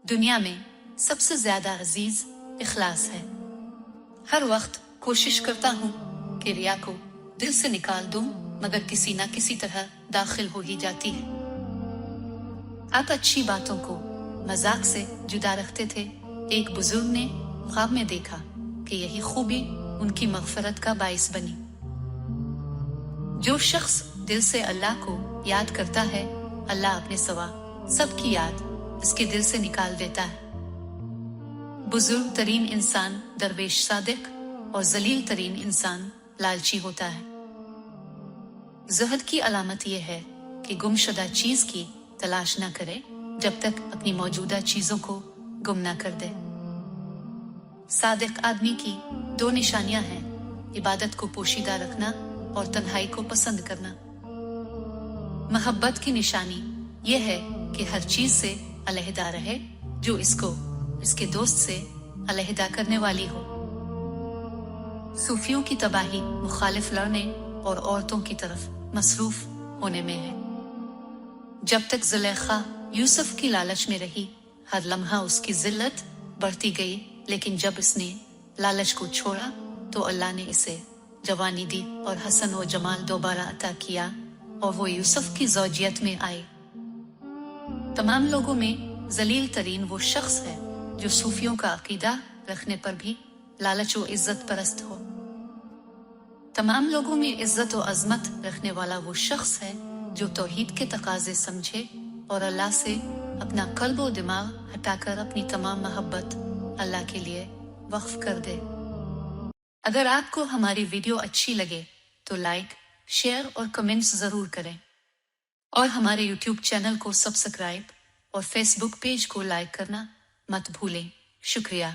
दुनिया में सबसे ज्यादा अजीज इखलास है। हर वक्त कोशिश करता हूँ कि रिया को दिल से निकाल दूं, मगर किसी ना किसी तरह दाखिल हो ही जाती है। आप अच्छी बातों को मजाक से जुदा रखते थे। एक बुजुर्ग ने ख्वाब में देखा कि यही खूबी उनकी मगफरत का बाइस बनी। जो शख्स दिल से अल्लाह को याद करता है, अल्लाह अपने सवा सबकी याद इसके दिल से निकाल देता है। बुजुर्ग तरीन इंसान दरवेश सादिक और जलील तरीन इंसान लालची होता है। ज़ुहद की अलामत यह है कि गुमशुदा चीज की तलाश न करे जब तक अपनी मौजूदा चीजों को गुम न कर दे। सादिक आदमी की दो निशानियां हैं, इबादत को पोशीदा रखना और तन्हाई को पसंद करना। मोहब्बत की निशानी यह है कि हर चीज से अलहदा रहे जो इसको इसके दोस्त से अलहदा करने वाली हो। सूफियों की तबाही मुखालिफ लड़ने और औरतों की तरफ मसरूफ होने में है। जब तक जुलेखा यूसुफ की लालच में रही, हर लम्हा उसकी जिल्लत बढ़ती गई, लेकिन जब इसने लालच को छोड़ा तो अल्लाह ने इसे जवानी दी और हसन व जमाल दोबारा अता किया और वो यूसुफ की ज़ौजियत में आई। तमाम लोगों में जलील तरीन वो शख्स है जो सूफियों का अकीदा रखने पर भी लालच व इज्जत परस्त हो। तमाम लोगों में इज्जत व अजमत रखने वाला वो शख्स है जो तौहीद के तकाजे समझे और अल्लाह से अपना कल्ब व दिमाग हटाकर अपनी तमाम मोहब्बत अल्लाह के लिए वक्फ कर दे। अगर आपको हमारी वीडियो अच्छी लगे तो लाइक, शेयर और कमेंट्स जरूर करें और हमारे यूट्यूब चैनल को सब्सक्राइब और फेसबुक पेज को लाइक करना मत भूलें। शुक्रिया।